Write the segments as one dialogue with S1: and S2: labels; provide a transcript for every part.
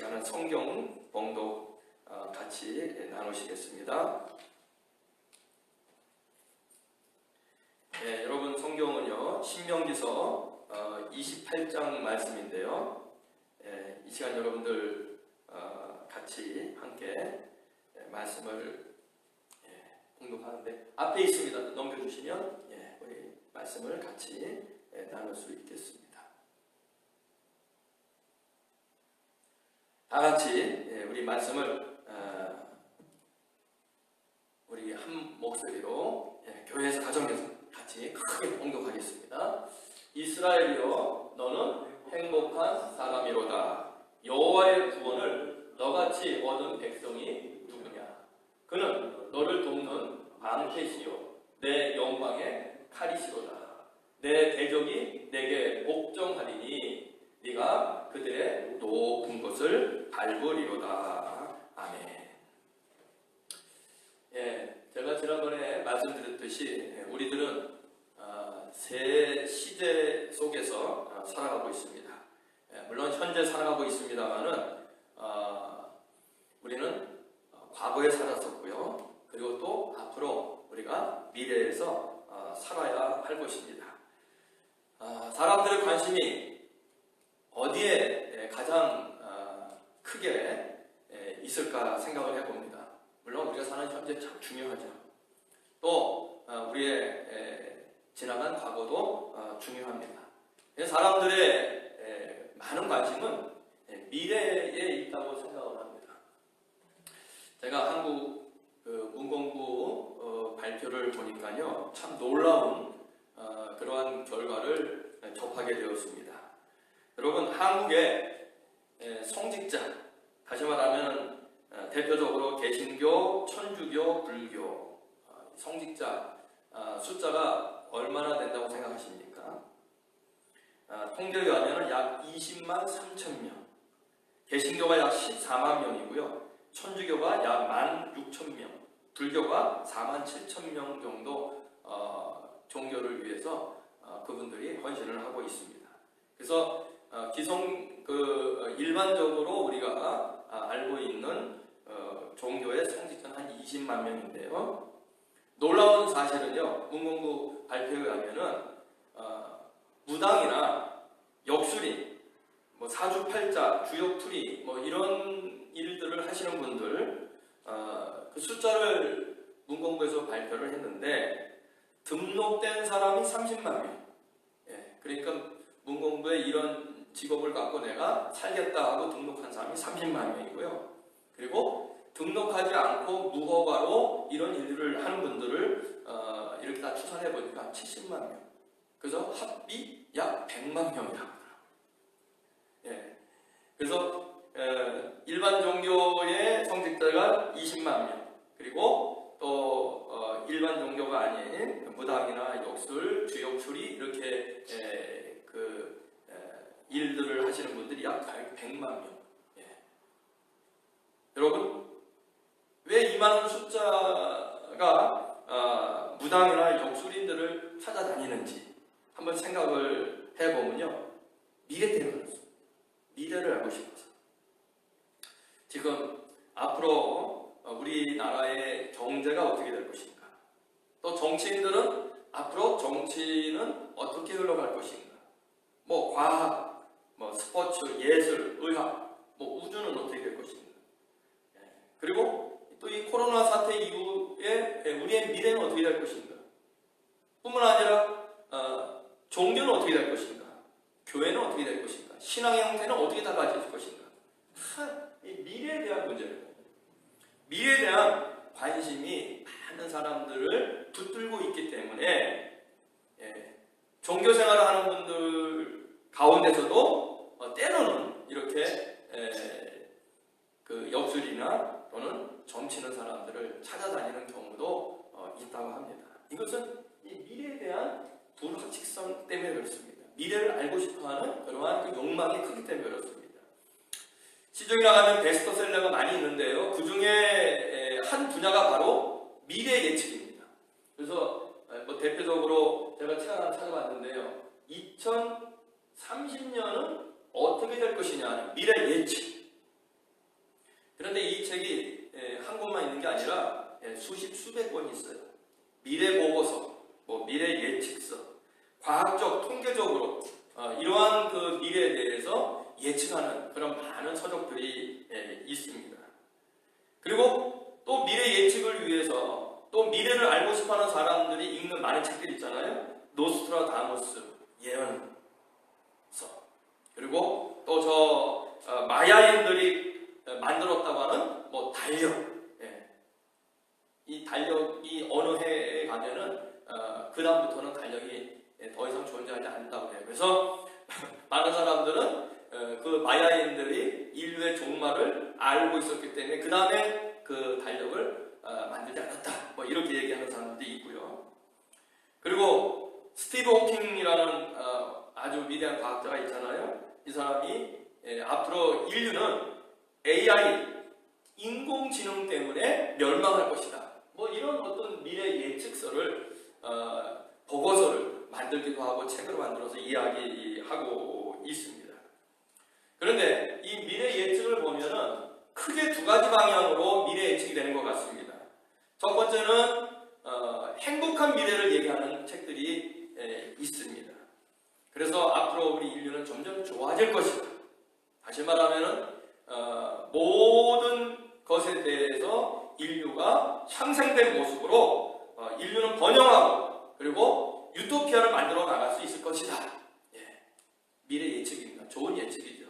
S1: 시간은 성경 봉독 같이 나누시겠습니다. 여러분 성경은요 신명기서 28장 말씀인데요. 이 시간 여러분들 같이 함께 말씀을 봉독하는데 앞에 있습니다. 넘겨주시면 우리 말씀을 같이 나눌 수 있겠습니다. 다 같이 우리 말씀을 우리 한 목소리로 교회에서 가정에서 같이 크게 봉독하겠습니다. 이스라엘이여 너는 행복한 사람이로다. 여호와의 구원을 너같이 얻은 백성이 누구냐? 그는 너를 돕는 방패시요 내 영광의 칼이시로다. 내 대적이 내게 복종하리니 네가 그들의 높은 곳을 밟으리로다. 아멘. 제가 지난번에 말씀드렸듯이 우리들은 새 시대 속에서 살아가고 있습니다. 물론 현재 살아가고 있습니다만은 우리는 과거에 살았었고요. 그리고 또 앞으로 우리가 미래에서 살아야 할 것입니다. 사람들의 관심이 어디에 가장 크게 있을까 생각을 해봅니다. 물론 우리가 사는 현재 참 중요하죠. 또 우리의 지나간 과거도 중요합니다. 사람들의 많은 관심은 미래에 있다고 생각을 합니다. 제가 한국 문공부 발표를 보니까요 참 놀라운 그러한 결과를 접하게 되었습니다. 여러분 한국의 성직자, 다시 말하면 대표적으로 개신교, 천주교, 불교 성직자 숫자가 얼마나 된다고 생각하십니까? 통계에 의하면 약 20만 3천 명, 개신교가 약 14만 명이고요, 천주교가 약 16,000명, 불교가 4만 7천 명 정도 종교를 위해서 그분들이 헌신을 하고 있습니다. 그래서 일반적으로 우리가 알고 있는 종교의 성직자는 한 20만 명인데요. 놀라운 사실은요, 문공부 발표에 의하면은 무당이나 역술인, 사주팔자, 주역풀이 이런 일들을 하시는 분들 그 숫자를 문공부에서 발표를 했는데 등록된 사람이 30만 명. 그러니까 문공부에 이런 직업을 갖고 내가 살겠다 하고 등록한 사람이 30만 명이고요. 그리고 등록하지 않고 무허가로 이런 일들을 하는 분들을 이렇게 다 추산해 보니까 70만 명. 그래서 합이 약 100만 명이라고. 그래서 일반 종교의 성직자가 20만 명. 그리고 또 일반 종교가 아닌 무당이나 역술, 주역술이 이렇게 일들을 하시는 분들이 약 100만 명. 여러분, 왜 이 많은 숫자가 무당이나 역술인들을 찾아다니는지 한번 생각을 해보면요, 미래 때문에 그렇습니다. 미래를 알고 싶어서. 지금 앞으로 우리나라의 경제가 어떻게 될 것인가, 또 정치인들은 앞으로 정치는 어떻게 흘러갈 것인가, 과학, 스포츠, 예술, 의학, 우주는 어떻게 될 것인가. 그리고 또 이 코로나 사태 이후에 우리의 미래는 어떻게 될 것인가. 뿐만 아니라 종교는 어떻게 될 것인가, 교회는 어떻게 될 것인가, 신앙의 형태는 어떻게 달라질 것인가. 다 이 미래에 대한 문제입니다. 미래에 대한 관심이 많은 사람들을 붙들고 있기 때문에 종교 생활을 하는 분들 가운데서도 때로는 이렇게 역술이나 또는 점치는 사람들을 찾아다니는 경우도 있다고 합니다. 이것은 이 미래에 대한 불확실성 때문에 그렇습니다. 미래를 알고 싶어하는 그러한 욕망이 크기 때문에 그렇습니다. 시중에 나가면 베스트셀러가 많이 있는데요, 그 중에 한 분야가 바로 미래 예측입니다. 그래서 대표적으로 제가 책 하나 찾아봤는데요, 2030년은 어떻게 될 것이냐, 미래 예측. 미래 보고서, 뭐 미래 예측서, 과학적 통계적으로 이러한 그 미래에 대해서 예측하는 그런 많은 서적들이 있습니다. 그리고 또 미래 예측을 위해서 또 미래를 알고 싶어하는 사람들이 읽는 많은 책들 있잖아요. 노스트라다무스 예언서, 그리고 또 마야인들이 만들었다고 하는 뭐 달력, 이 달력이 어느 해에 가면은 그 다음부터는 달력이 더 이상 존재하지 않는다고 해요. 그래서 많은 사람들은 그 마야인들이 인류의 종말을 알고 있었기 때문에 그 다음에 그 달력을 만들지 않았다, 뭐 이렇게 얘기하는 사람들도 있고요. 그리고 스티브 호킹이라는 아주 위대한 과학자가 있잖아요. 이 사람이 앞으로 인류는 AI, 인공지능 때문에 멸망할 것이다, 뭐 이런 어떤 미래 예측서를 보고서를 만들기도 하고 책으로 만들어서 이야기하고 있습니다. 그런데 이 미래 예측을 보면은 크게 두 가지 방향으로 미래 예측이 되는 것 같습니다. 첫 번째는 행복한 미래를 얘기하는 책들이 있습니다. 그래서 앞으로 우리 인류는 점점 좋아질 것이다. 다시 말하면은 모든 것에 대해서 인류가 향상된 모습으로 인류는 번영하고 그리고 유토피아를 만들어 나갈 수 있을 것이다. 미래 예측입니다. 좋은 예측이죠.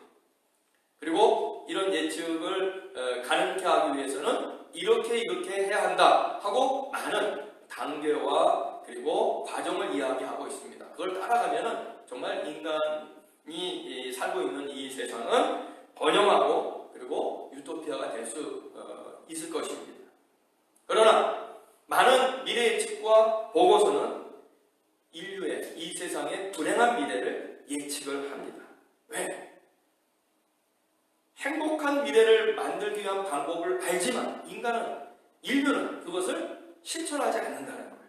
S1: 그리고 이런 예측을 가능케 하기 위해서는 이렇게 해야 한다 하고 많은 단계와 그리고 과정을 이야기하고 있습니다. 그걸 따라가면은 정말 인간이 살고 있는 이 세상은 번영하고 그리고 유토피아가 될 수 있을 것입니다. 그러나 많은 미래 예측과 보고서는 인류의 이 세상의 불행한 미래를 예측을 합니다. 왜? 행복한 미래를 만들기 위한 방법을 알지만 인류는 그것을 실천하지 않는다는 거예요.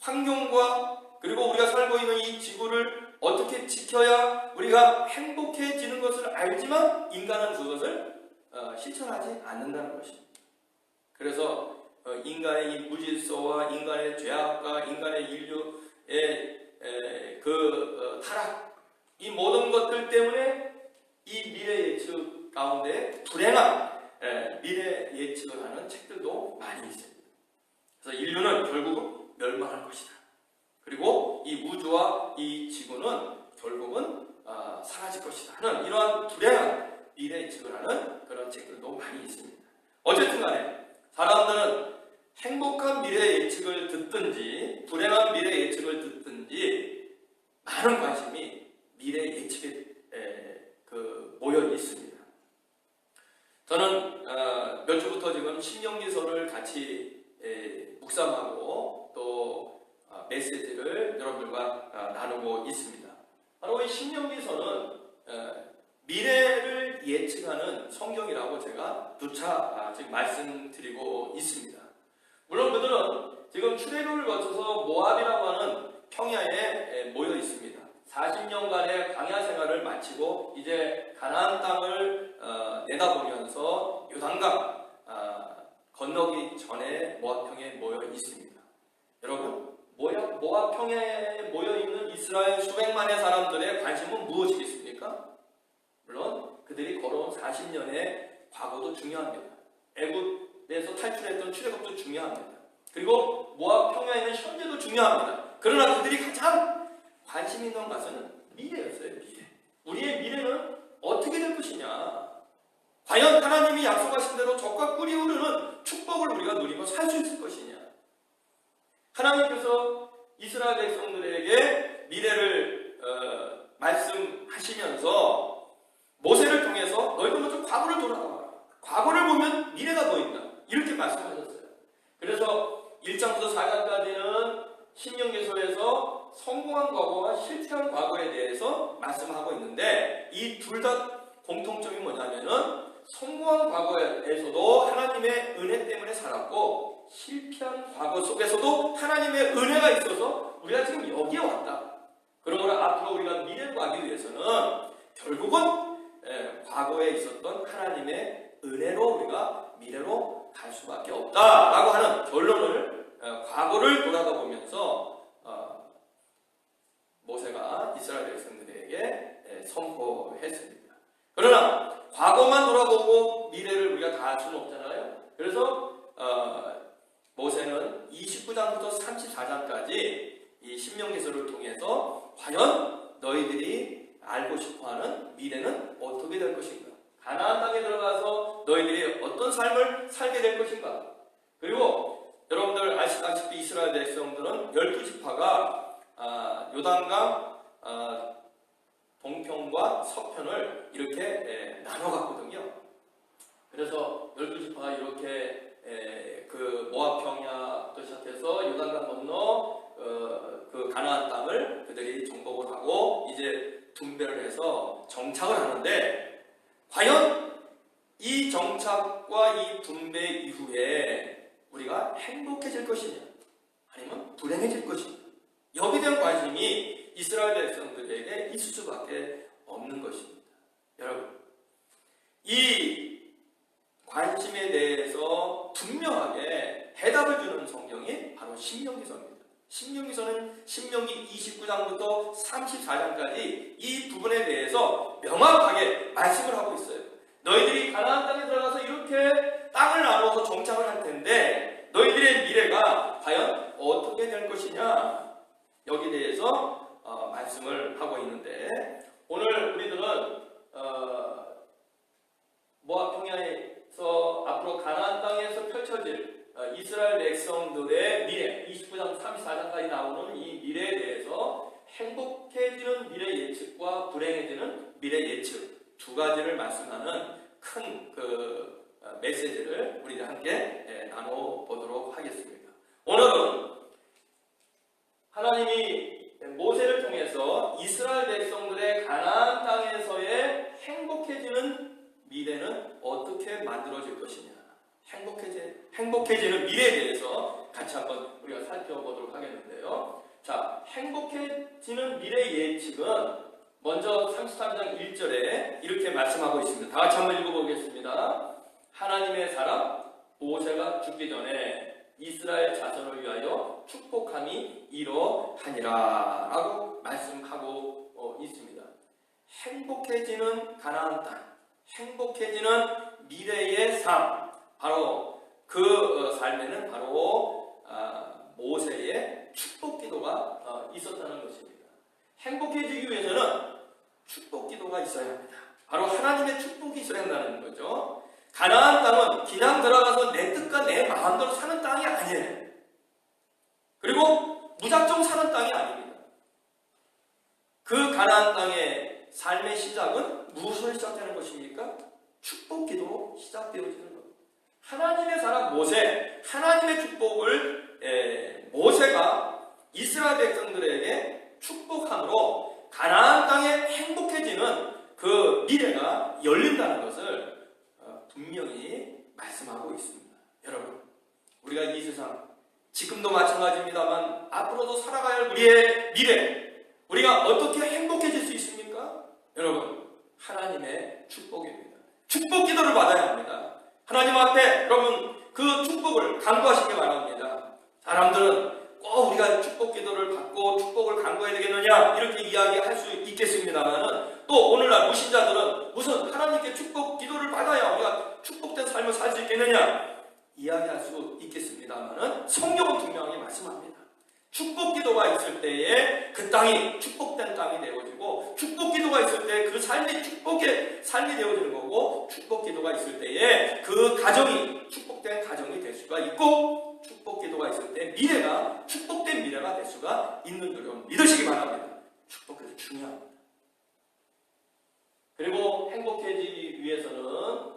S1: 환경과 그리고 우리가 살고 있는 이 지구를 어떻게 지켜야 우리가 행복해지는 것을 알지만 인간은 그것을 실천하지 않는다는 것입니다. 그래서 인간의 이 무질서와 인간의 죄악과 인간의 인류의 타락, 이 모든 것들 때문에 이 미래 예측 가운데 불행한 미래 예측을 하는 책들도 많이 있습니다. 그래서 인류는 결국은 멸망할 것이다. 그리고 이 우주와 이 지구는 결국은 사라질 것이다 하는 이러한 불행한 미래 예측을 하는 그런 책들도 많이 있습니다. 어쨌든 간에 사람들은 행복한 미래 예측을 듣든지 불행한 미래 예측을 듣든지 많은 관심이 미래 예측에 모여 있습니다. 저는 몇 주부터 지금 신명기서를 같이 묵상하고 또 메시지를 여러분들과 나누고 있습니다. 바로 이 신명기서는 미래를 예측하는 성경이라고 제가 누차 지금 말씀드리고 있습니다. 물론 그들은 지금 출애굽을 거쳐서 모압이라고 하는 평야에 모여 있습니다. 40년간의 광야 생활을 마치고 이제 가나안 땅을 내다보면서 요단강 건너기 전에 모압 평야에 모여 있습니다. 여러분, 모압 평야에 모여 있는 이스라엘 수백만의 사람들의 관심은 무엇이겠습니까? 물론 그들이 걸어온 40년의 과거도 중요합니다. 애굽에서 탈출했던 출애굽도 중요합니다. 그리고 모압 평야에 있는 현재도 중요합니다. 그러나 그들이 가장 관심 있는 것은 미래였어요. 미래. 우리의 미래는 어떻게 될 것이냐? 과연 하나님이 약속하신 대로 적과 꿀이 흐르는 축복을 우리가 누리고 살 수 있을 것이냐? 하나님께서 이스라엘 백성들에게 미래를 말씀하시면서 모세를 통해서 너희도 먼저 과거를 돌아가라. 과거를 보면 미래가 보인다. 이렇게 말씀하셨어요. 그래서 1장부터 4장까지는 신명기서에서 성공한 과거와 실패한 과거에 대해서 말씀하고 있는데 이 둘 다 공통점이 뭐냐면은 성공한 과거에서도 하나님의 은혜 때문에 살았고 실패한 과거 속에서도 하나님의 은혜가 있어서 우리가 지금 여기에 왔다. 그러므로 앞으로 우리가 미래로 가기 위해서는 결국은 과거에 있었던 하나님의 은혜로 우리가 미래로 갈 수밖에 없다라고 하는 결론을 과거를 돌아가 보면서 모세가 이스라엘 백성들에게 선포했습니다. 그러나 과거만 돌아보고 미래를 우리가 다 알 수는 없잖아요. 그래서 모세는 29장부터 34장까지 이 신명기서를 통해서 과연 너희들이 알고 싶어하는 미래는 어떻게 될 것인가? 가나안 땅에 들어가서 너희들이 어떤 삶을 살게 될 것인가? 그리고 여러분들 아시다시피 이스라엘 백성들은 12지파가 요단강 동편과 서편을 이렇게 나눠갔거든요. 그래서 12지파가 이렇게 그 모압 평야부터 시작해서 요단강 건너 그 가나안 땅을 그들이 정복을 하고 이제 분배를 해서 정착을 하는데, 과연 이 정착과 이 분배 이후에 우리가 행복해질 것이냐 아니면 불행해질 것이냐, 여기에 대한 관심이 이스라엘 백성들에게 있을 수밖에 없는 것입니다. 여러분, 이 관심에 대해서 분명하게 해답을 주는 성경이 바로 신명기서입니다. 신명기서는 신명기 29장부터 34장까지 이 부분에 대해서 명확하게 말씀을 하고 있어요. 너희들이 가나안 땅에 들어가서 이렇게 땅을 나누어서 정착을 할 텐데 너희들의 미래가 과연 어떻게 될 것이냐, 여기에 대해서 말씀을 하고 있는데, 오늘 우리들은 모압 평야에서 앞으로 가나안 땅에서 펼쳐질 이스라엘 백성들의 미래, 29장 34장까지 나오는 이 미래에 대해서 행복해지는 미래 예측과 불행해지는 미래 예측 두 가지를 말씀하는 큰 메시지를 우리가 함께 나눠보도록 하겠습니다. 오늘은 하나님이 모세를 통해서 이스라엘 백성들의 가나안 땅에서의 행복해지는 미래는 어떻게 만들어질 것이냐, 행복해지는 미래에 대해서 같이 한번 우리가 살펴보도록 하겠는데요. 자, 행복해지는 미래 예측은 먼저 33장 1절에 이렇게 말씀하고 있습니다. 다 같이 한번 읽어보겠습니다. 하나님의 사람 모세가 죽기 전에 이스라엘 자손을 위하여 축복함이 이러하니라 라고 말씀하고 있습니다. 행복해지는 가나안 땅, 행복해지는 미래의 삶, 바로 그 삶에는 바로 모세의 축복 기도가 있었다는 것입니다. 행복해지기 위해서는 축복 기도가 있어야 합니다. 바로 하나님의 축복이 있어야 한다는 거죠. 가나안 땅은 그냥 들어가서 내 뜻과 내 마음대로 사는 땅이 아니에요. 그리고 무작정 사는 땅이 아닙니다. 그 가나안 땅의 삶의 시작은 무엇으로 시작되는 것입니까? 축복 기도로 시작되어지는 겁니다. 하나님의 사람 모세, 하나님의 축복을 모세가 이스라엘 백성들에게 축복함으로 가나안 땅에 행복해지는 그 미래가 열린다는 것을 분명히 말씀하고 있습니다. 여러분, 우리가 이 세상 지금도 마찬가지입니다만 앞으로도 살아가야 할 우리의 미래, 우리가 어떻게 행복해질 수 있습니까? 여러분, 하나님의 축복입니다. 축복 기도를 받아야 합니다. 하나님 앞에 여러분 그 축복을 간구하시기 바랍니다. 사람들은 꼭 우리가 축복 기도를 받고 축복을 간구해야 되겠느냐 이렇게 이야기할 수 있겠습니다만, 또 오늘날 무신자들은 무슨 하나님께 축복 기도를 받아야 우리가 축복된 삶을 살 수 있겠느냐 이야기할 수 있겠습니다만, 성경은 분명히 말씀합니다. 축복 기도가 있을 때에 그 땅이 축복된 땅이 되어지고, 축복 기도가 있을 때 그 삶이 축복의 삶이 되어지는 거고, 축복 기도가 있을 때에 그 가정이 축복된 가정이 될 수가 있고, 축복 기도가 있을 때 미래가 축복된 미래가 될 수가 있는 걸 믿으시기 바랍니다. 축복 기도 중요합니다. 그리고 행복해지기 위해서는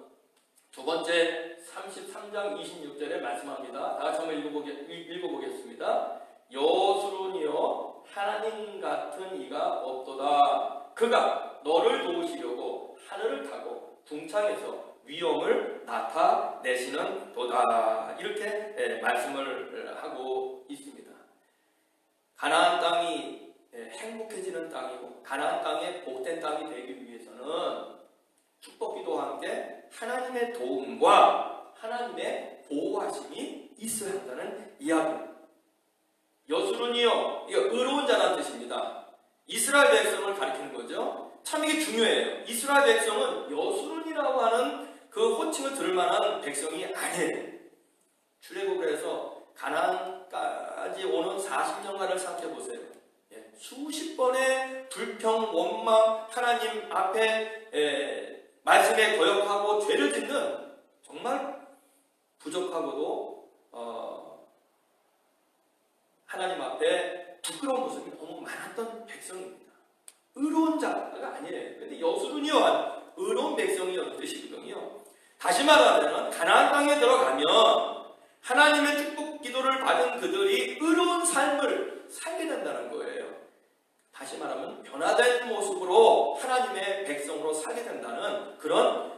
S1: 두 번째 33장 26절에 말씀합니다. 다 같이 한번 읽어보겠습니다. 여수론이여 하나님 같은 이가 없도다. 그가 너를 도우시려고 하늘을 타고 둥창에서 위엄을 나타내시는 도다. 이렇게 말씀을 하고 있습니다. 가나안 땅이 행복해지는 땅이고 가나안 땅의 복된 땅이 되기 위해서는 축복기도와 함께 하나님의 도움과 하나님의 보호하심이 있어야 한다는 이야기입니다. 여수룬이요. 이거 의로운 자라는 뜻입니다. 이스라엘 백성을 가리키는 거죠. 참 이게 중요해요. 이스라엘 백성은 여수룬이라고 하는 그 호칭을 들을 만한 백성이 아니에요. 출애굽에서 가나안까지 오는 40년간을 생각해 보세요. 수십 번의 불평, 원망, 하나님 앞에 말씀에 거역하고 죄를 짓는 정말 부족하고도 하나님 앞에 부끄러운 모습이 너무 많았던 백성입니다. 의로운 자가 아니에요. 근데 여수룬이요, 의로운 백성이라는 뜻이거든요. 다시 말하면 가나안 땅에 들어가면 하나님의 축복 기도를 받은 그들이 의로운 삶을 살게 된다는 거예요. 다시 말하면 변화된 모습으로 하나님의 백성으로 살게 된다는 그런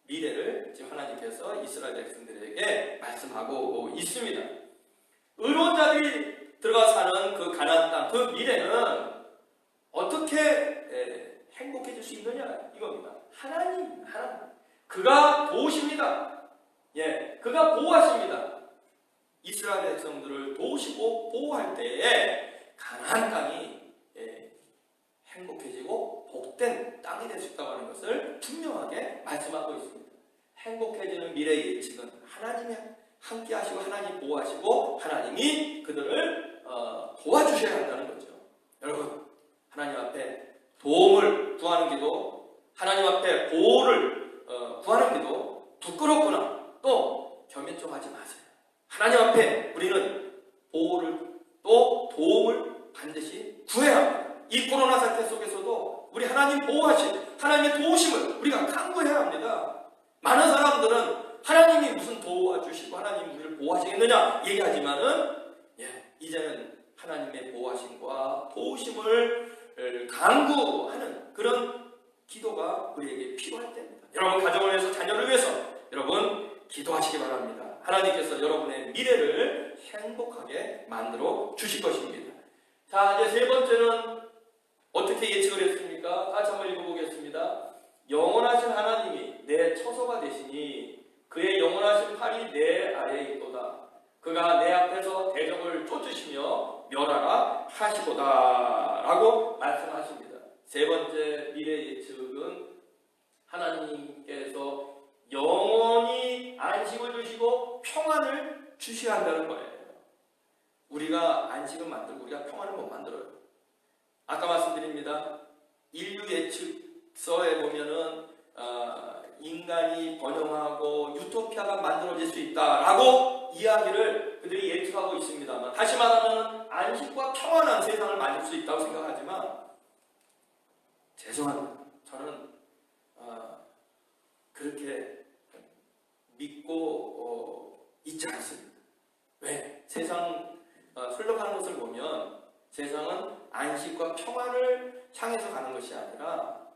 S1: 미래를 지금 하나님께서 이스라엘 백성들에게 말씀하고 있습니다. 의로운 자들이 들어가 사는 그 가나안 땅, 그 미래는 어떻게 행복해질 수 있느냐 이겁니다. 하나님 그가 도우십니다. 그가 보호하십니다. 이스라엘 백성들을 도우시고 보호할 때에 가나안 땅이 행복해지고 복된 땅이 될 수 있다고 하는 것을 분명하게 말씀하고 있습니다. 행복해지는 미래의 예측은 하나님이 함께 하시고 하나님 보호하시고 하나님이 그들을 도와주셔야 한다는 거죠. 여러분, 하나님 앞에 도움을 구하는 기도, 하나님 앞에 보호를 구하는 기도 부끄럽거나 또 겸연쩍하지 마세요. 하나님 앞에 우리는 보호를 또 도움을 반드시 구해야 합니다. 이 코로나 사태 속에서도 우리 하나님 보호하신 하나님의 도우심을 우리가 간구해야 합니다. 많은 사람들은 하나님이 무슨 도와주시고 하나님이 우리를 보호하시겠느냐 얘기하지만은 이제는 하나님의 보호하심과 도우심을 간구하는 그런 기도가 우리에게 필요할 때입니다. 여러분 가정을 위해서 자녀를 위해서 여러분 기도하시기 바랍니다. 하나님께서 여러분의 미래를 행복하게 만들어 주실 것입니다. 자, 이제 세 번째는 어떻게 예측을 했습니까? 같이 한번 읽어보겠습니다. 영원하신 하나님이 내 처소가 되시니 그의 영원하신 팔이 내 아래에 있도다. 그가 내 앞에서 대적을 쫓으시며 멸하라 하시도다 라고 말씀하십니다. 세 번째 미래 예측은 하나님께서 영원히 안식을 주시고 평안을 주셔야 한다는 거예요. 우리가 안식을 만들고 우리가 평안을 못 만들어요. 아까 말씀드립니다. 인류 예측서에 보면은 인간이 번영하고 유토피아가 만들어질 수 있다라고 이야기를 그들이 예측하고 있습니다만, 다시 말하면 안식과 평안한 세상을 만들 수 있다고 생각하지만 죄송합니다. 저는 그렇게 믿고 있지 않습니다. 왜? 세상 흘러가는 것을 보면 세상은 안식과 평안을 향해서 가는 것이 아니라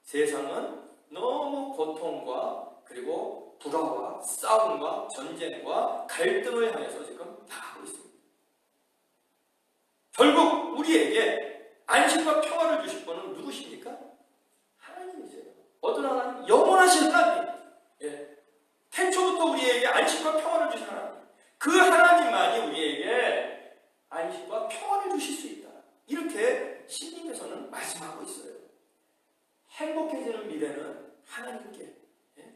S1: 세상은 너무 고통과 그리고 불화와 싸움과 전쟁과 갈등을 향해서 지금 나가고 있습니다. 결국 우리에게 안식과 평안을 주실 분은 누구십니까? 하나님이세요. 어떤 하나님? 영원하신 하나님. 태초부터 우리에게 안식과 평안을 주신 하나님. 그 하나님만이 우리에게 안식과 평안을 주실 수 있다. 이렇게 신님께서는 말씀하고 있어요. 행복해지는 미래는 하나님께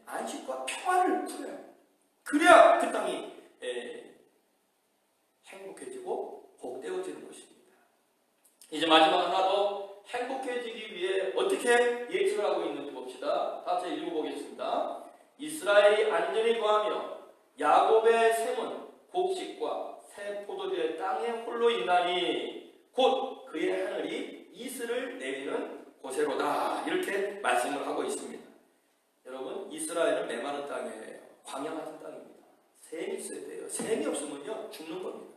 S1: 안식과 평안을 구해요. 그래야 그 땅이 행복해지고 복되어지는 것입니다. 이제 마지막 하나 더 행복해지기 위해 어떻게 예측을 하고 있는지 봅시다. 다시 읽어보겠습니다. 이스라엘이 안전히 거하며 야곱의 샘은 곡식과 새 포도주의 땅에 홀로 있나니 곧 그의 하늘이 이슬을 내리는 곳에로다. 이렇게 말씀을 하고 있습니다. 여러분, 이스라엘은 메마른 땅이에요. 광야 같은 땅입니다. 샘이 있어야 돼요. 샘이 없으면요 죽는 겁니다.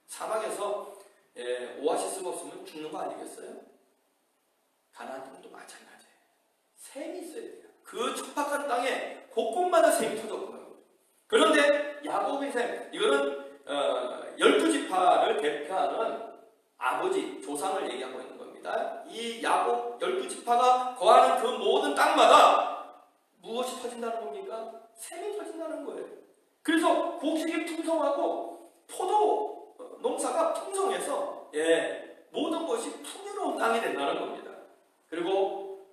S1: 사막에서 오아시스가 없으면 죽는 거 아니겠어요? 가나안 땅도 마찬가지예요. 샘이 있어야 돼요. 그 척박한 땅에 곳곳마다 샘이 터졌구나. 그런데 야곱의 샘, 이거는 12지파를 대표하는 아버지, 조상을 얘기하고 있는 겁니다. 이 야곱 12지파가 거하는 그 모든 땅마다 무엇이 터진다는 겁니까? 샘이 터진다는 거예요. 그래서 곡식이 풍성하고 포도 농사가 풍성해서 모든 것이 풍요로운 땅이 된다는 겁니다. 그리고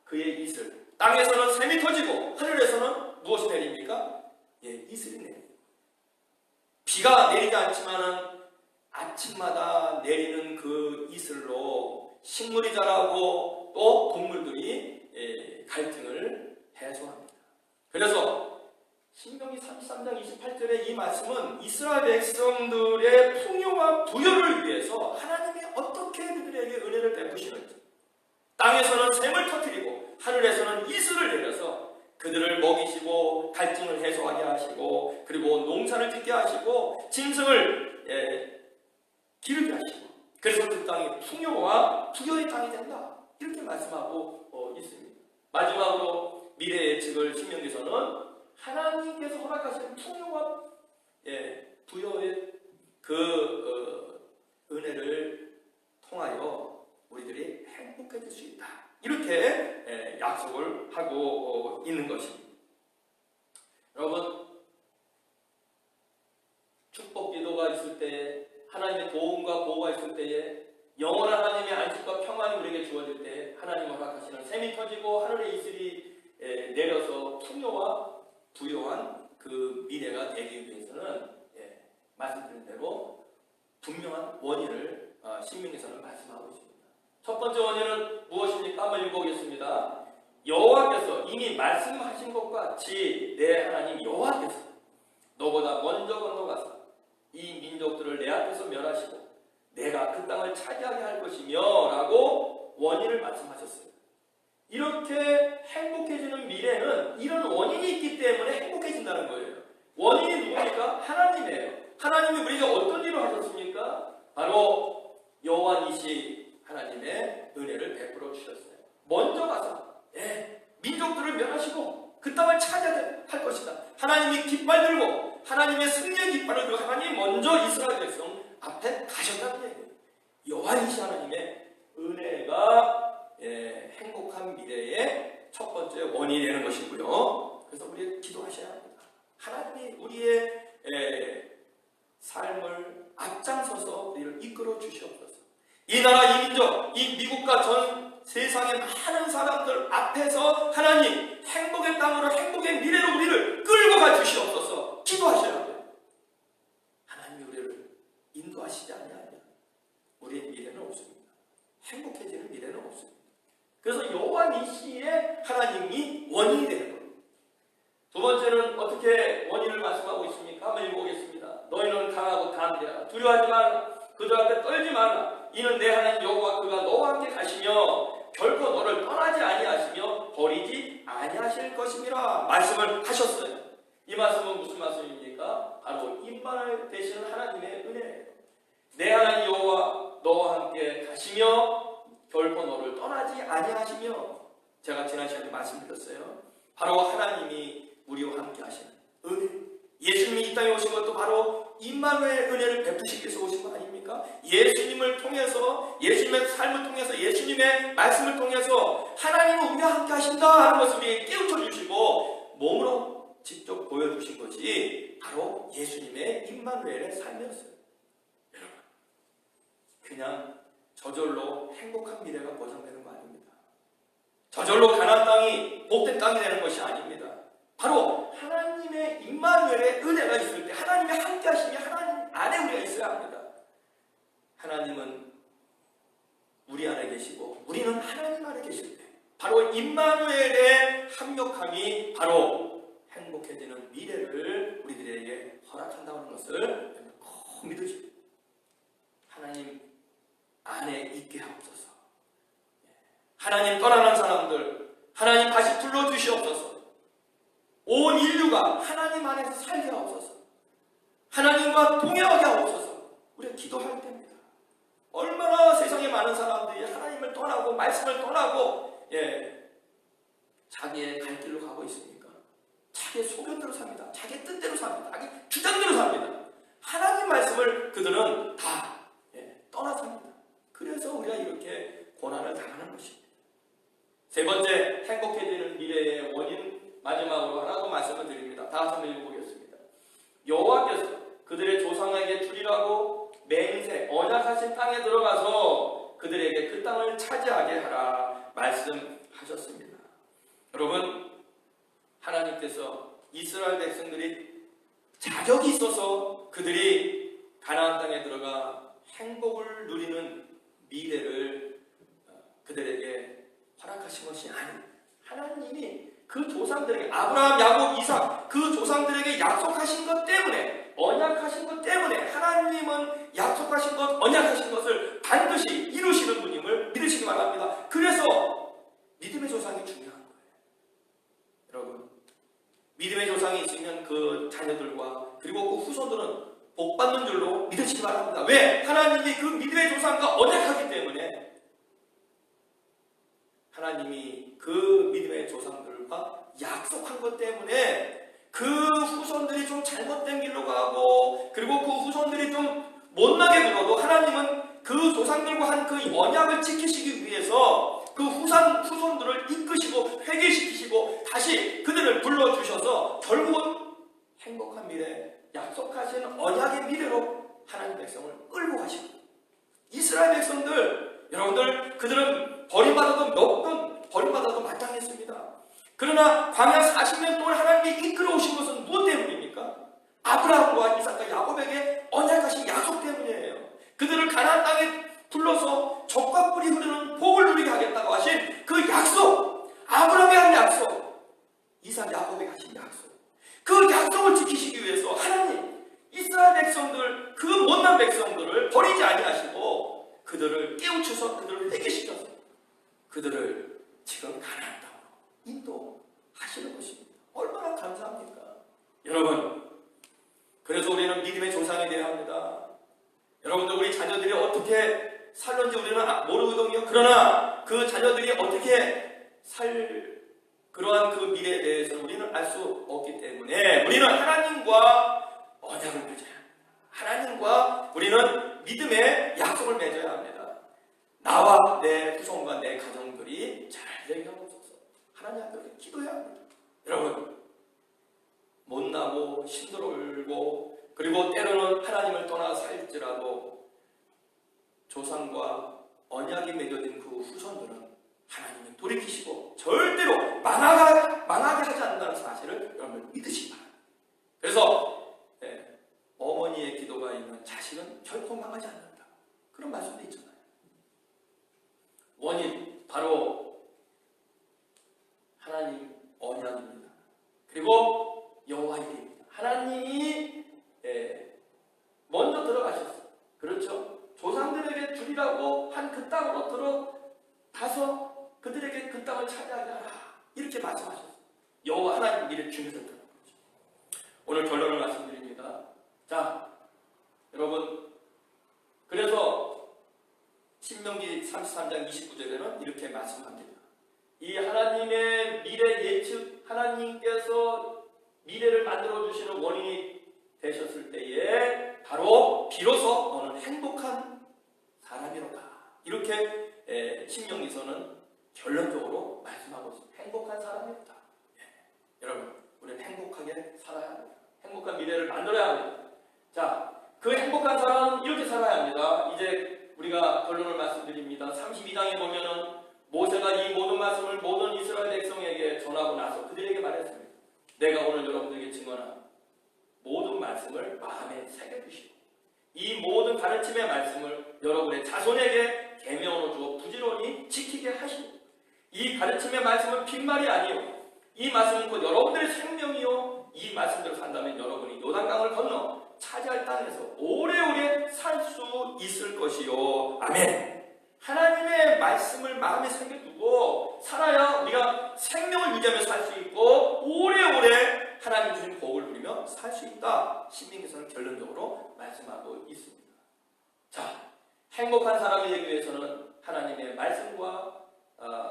S1: 그의 이슬, 땅에서는 샘이 터지고 하늘에서는 무엇이 내립니까? 이슬이 내립니다. 비가 내리지 않지만은 아침마다 내리는 그 이슬로 식물이 자라고 또 동물들이 갈증을 해소합니다. 그래서 신명기 33장 28절의 이 말씀은 이스라엘 백성들의 풍요와 부여를 위해서 하나님이 어떻게 그들에게 은혜를 베푸시는지, 땅에서는 샘을 터뜨리고 하늘에서는 이슬을 내려서 그들을 먹이시고 갈증을 해소하게 하시고 그리고 농사를 짓게 하시고 짐승을 기르게 하시고, 그래서 그 땅이 풍요와 부여의 땅이 된다, 이렇게 말씀하고 있습니다. 마지막으로 미래 예측을 신명기서는 하나님께서 허락하신 풍요와 부여의 그 은혜를 통하여 우리들이 행복해질 수 있다, 이렇게 약속을 하고 있는 것입니다. 여러분, 축복 기도가 있을 때, 하나님의 도움과 보호가 있을 때에, 영원한 하나님의 안식과 평안이 우리에게 주어질 때 하나님 허락하시는 샘이 터지고 하늘의 이슬이 내려서 풍요와 부요한 그 미래가 되기 위해서는 말씀드린 대로 분명한 원인을 신명기서는 말씀하고 있습니다. 첫 번째 원인은 무엇입니까? 한번 읽어보겠습니다. 여호와께서 이미 말씀하신 것과 같이 내 하나님 여호와께서 너보다 먼저 건너가서 이 민족들을 내 앞에서 멸하시고 내가 그 땅을 차지하게 할 것이며 라고 원인을 말씀하셨어요. 이렇게 행복해지는 미래는 이런 원인이 있기 때문에 행복해진다는 거예요. 원인이 누굽니까? 하나님이에요. 하나님이 우리에게 어떤 일을 하셨습니까? 바로 여호와니시 하나님의 은혜를 베풀어 주셨어요. 먼저 가서 민족들을 멸하시고 그 땅을 차지하게 할 것이다. 하나님이 깃발 들고 하나님의 승리의 깃발을 들고 하나님이 먼저 이스라엘 백성 앞에 가셨다는 얘기예요. 여호와니시 하나님의 은혜가 행복한 미래의 첫 번째 원인이 되는 것이고요. 그래서 우리 기도하셔야 합니다. 하나님이 우리의 삶을 앞장서서 우리를 이끌어 주시옵소서. 이 나라, 이 민족, 이 미국과 전 세상의 많은 사람들 앞에서 하나님 행복의 땅으로, 행복의 미래로 우리를 끌고 가 주시옵소서. 기도하셔야 돼요. 하나님이 우리를 인도하시지 않냐면 우리의 미래는 없습니다. 행복해지는 미래는 없습니다. 그래서 여호와니시의 하나님이 원인이 되는 겁니다. 두 번째는 어떻게 원인을 말씀하고 있습니까? 한번 읽어보겠습니다. 너희는 강하고 담대하라. 두려워하지 말라. 그들 앞에 떨지 말라. 이는 내 하나님 여호와 그가 너와 함께 가시며 결코 너를 떠나지 아니하시며 버리지 아니하실 것임이라 말씀을 하셨어요. 이 말씀은 무슨 말씀입니까? 바로 임마누엘 되시는 하나님의 은혜예요. 내 하나님 여호와 너와 함께 가시며 결코 너를 떠나지 아니하시며, 제가 지난 시간에 말씀드렸어요. 바로 하나님이 우리와 함께 하시는 은혜, 예수님이 이 땅에 오신 것도 바로 임마누엘 은혜를 베푸시기 위해서 오신 거 아닙니까? 예수님을 통해서, 예수님의 삶을 통해서, 예수님의 말씀을 통해서 하나님은 우리와 함께 하신다 하는 것을 우리에게 깨우쳐 주시고 몸으로 직접 보여주신 것이 바로 예수님의 임마누엘의 삶이었어요. 여러분, 그냥 저절로 행복한 미래가 보장되는 거 아닙니다. 저절로 가나안 땅이 복된 땅이 되는 것이 아닙니다. 바로 하나님의 임마누엘의 은혜가 있을 때, 하나님의 함께 하심이 하나님 안에 우리가 있어야 합니다. 하나님은 우리 안에 계시고 우리는 하나님 안에 계실 때 바로 임마누엘의 합력함이 바로 행복해지는 미래를 우리들에게 허락한다는 것을 꼭 믿으십시오. 하나님 안에 있게 하옵소서. 하나님 떠나는 사람들 하나님 다시 불러주시옵소서. 온 인류가 하나님 안에서 살게 하옵소서. 하나님과 동행하게 하옵소서. 우리가 기도할 때입니다. 얼마나 세상에 많은 사람들이 하나님을 떠나고 말씀을 떠나고 자기의 갈 길로 가고 있습니까? 자기의 소견대로 삽니다. 자기의 뜻대로 삽니다. 자기 주장대로 삽니다. 하나님 말씀을 그들은 다 떠나 삽니다. 그래서 우리가 이렇게 고난을 당하는 것입니다. 세 번째, 행복해지는 미래의 원인 마지막으로 하나 더 말씀을 드립니다. 다 같이 한번 읽어보겠습니다. 여호와께서 그들의 조상에게 주리라고 맹세 언약하신 땅에 들어가서 그들에게 그 땅을 차지하게 하라 말씀하셨습니다. 여러분, 하나님께서 이스라엘 백성들이 자격이 있어서 그들이 가나안 땅에 들어가 행복을 누리는 미래를 그들에게 허락하신 것이 아닙니다. 하나님이 그 조상들에게 아브라함, 야곱, 이삭 그 조상들에게 약속하신 것 때문에, 언약하신 것 때문에 하나님은 약속하신 것, 언약하신 것을 반드시 이루시는 분임을 믿으시기 바랍니다. 그래서 믿음의 조상이 중요한 거예요. 여러분, 믿음의 조상이 있으면 그 자녀들과 그리고 그 후손들은 복받는 줄로 믿으시기 바랍니다. 왜? 하나님이 그 믿음의 조상과 언약하기 때문에, 하나님이 그 믿음의 조상들과 약속한 것 때문에 그 후손들이 좀 잘못된 길로 가고 그리고 그 후손들이 좀 못나게 굴어도 하나님은 그 조상들과 한 그 언약을 지키시기 위해서 그 후손들을 이끄시고 회개시키시고 다시 그들을 불러주셔서 결국은 행복한 미래, 약속하신 언약의 미래로 하나님 백성을 끌고 가시고, 이스라엘 백성들, 여러분들, 그들은 버림받아도 몇 번 버림받아도 마땅했습니다. 그러나 광야 40년 동안 하나님이 이끌어 오신 것은 무엇 때문입니까? 아브라함과 이삭과 야곱에게 언약하신 약속 때문이에요. 그들을 가나안 땅에 불러서 젖과 꿀이 흐르는 복을 누리게 하겠다고 하신 그 약속, 아브라함의 한 약속, 이삭, 야곱에게 하신 약속, 그 약속을 지키시기 위해서 하나님 이스라엘 백성들, 그 못난 백성들을 버리지 아니하시고 그들을 깨우쳐서 그들을 회개시켜서 그들을 지금 가나안 땅으로 인도하시는 것입니다. 얼마나 감사합니까? 여러분, 그래서 우리는 믿음의 조상이 되어야 합니다. 여러분들, 우리 자녀들이 어떻게 살는지 우리는 모르거든요. 그러나 그 자녀들이 어떻게 살 그러한 그 미래에 대해서 우리는 알 수 없기 때문에 우리는 하나님과 언약을 맺어야 합니다. 하나님과 우리는 믿음의 약속을 맺어야 합니다. 나와 내 후손과 내 가정들이 잘 되게 하옵소서. 하나님 앞에 기도해야 합니다. 여러분, 못나고 힘들고 그리고 때로는 하나님을 떠나 살지라도 조상과 언약이 맺어진 그 후손들은 하나님은 돌이키시고 절대로 망하게 하지 않는다는 사실을 여러분 믿으시기 바랍니다. 그래서 어머니의 기도가 있는 자식은 결코 망하지 않는다, 그런 말씀도 있잖아요. 원인 바로 하나님 언약입니다. 그리고 여호와 이름입니다. 하나님이 먼저 들어가셨어요. 그렇죠? 조상들에게 주리라고 한 그 땅으로 들어가서 그들에게 그 땅을 차지하게 하라, 이렇게 말씀하셨어요. 여호와 하나님 미래 준비했다는 거죠. 오늘 결론을 말씀드립니다. 자, 여러분, 그래서 신명기 33장 29절에는 이렇게 말씀합니다. 이 하나님의 미래 예측, 하나님께서 미래를 만들어 주시는 원인이 되셨을 때에 바로 비로소 너는 행복한 사람이로다, 이렇게 신명기서는 결론적으로 말씀하고 있습니다. 행복한 사람이로다. 여러분, 우리는 행복하게 살아야 합니다. 행복한 미래를 만들어야 합니다. 자, 그 행복한 사람은 이렇게 살아야 합니다. 이제 우리가 결론을 말씀드립니다. 32장에 보면은 모세가 이 모든 말씀을 모든 이스라엘 백성에게 전하고 나서 그들에게 말했습니다. 내가 오늘 여러분들에게 증언한 모든 말씀을 마음에 새겨두시고 이 모든 가르침의 말씀을 여러분의 자손에게 계명으로 주어 부지런히 지키게 하시고, 이 가르침의 말씀은 빈말이 아니요, 이 말씀은 곧 여러분들의 생명이요, 이 말씀대로 산다면 여러분이 요단강을 건너 차지할 땅에서 오래오래 살 수 있을 것이요. 아멘. 하나님의 말씀을 마음에 새겨두고 살아야 우리가 생명을 유지하며 살 수 있고 오래오래 하나님 주신 복을 누리며 살 수 있다. 신명기서는 결론적으로 말씀하고 있습니다. 자, 행복한 사람이 되기 위해서는 하나님의 말씀과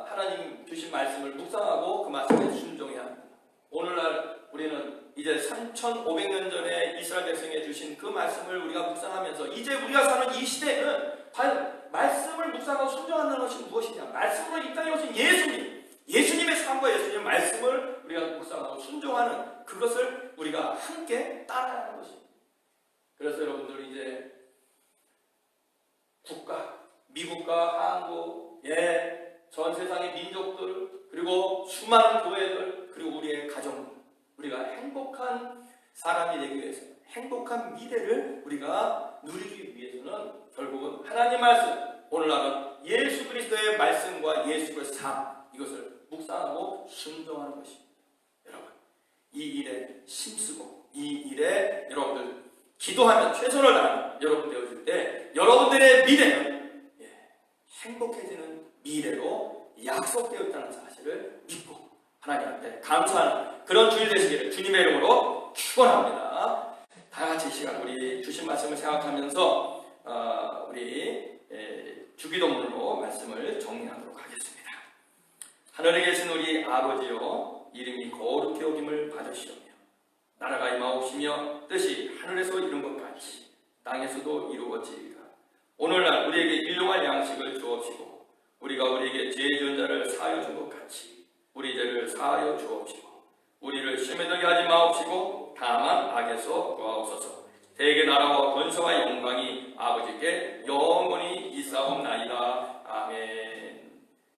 S1: 하나님 주신 말씀을 묵상하고 그 말씀에 순종해야 합니다. 오늘날 우리는 이제 3,500년 전에 이스라엘 백성에 주신 그 말씀을 우리가 묵상하면서 이제 우리가 사는 이 시대에는 과연 말씀을 묵상하고 순종한다는 것이 무엇이냐? 말씀으로 이 땅에 오신 예수님의 삶과 예수님의 말씀을 우리가 묵상하고 순종하는 그것을 우리가 함께 따라야 하는 것입니다. 그래서 여러분들 이제 미국과 한국, 전 세상의 민족들, 그리고 수많은 교회들, 그리고 우리의 가정들, 우리가 행복한 사람이 되기 위해서, 행복한 미래를 우리가 누리기 위해서는 결국은 하나님 말씀, 오늘날은 예수 그리스도의 말씀과 예수 그리스도의 삶, 이것을 묵상하고 순종하는 것입니다. 여러분, 이 일에 힘쓰고 이 일에 여러분들 기도하면 최선을 다하는 여러분 되어질 때 여러분들의 미래는 행복해지는 미래로 약속되어 있다는 사실을 믿고 하나님한테 감사하는 그런 주일 되시기를 주님의 이름으로 축원합니다. 다 같이 이 시간 우리 주신 말씀을 생각하면서 우리 주기도문으로 말씀을 정리하도록 하겠습니다. 하늘에 계신 우리 아버지여, 이름이 거룩히 여김을 받으시오며 나라가 임하옵시며 뜻이 하늘에서 이룬 것 같이 땅에서도 이루어지리라. 오늘날 우리에게 일용할 양식을 주옵시고 우리가 우리에게 죄 지은 자를 사하여 준 것 같이 우리 죄를 사하여 주옵시고 우리를 시험에 들게 하지 마옵시고 다만 악에서 구하옵소서. 대개 나라와 권세와 영광이 아버지께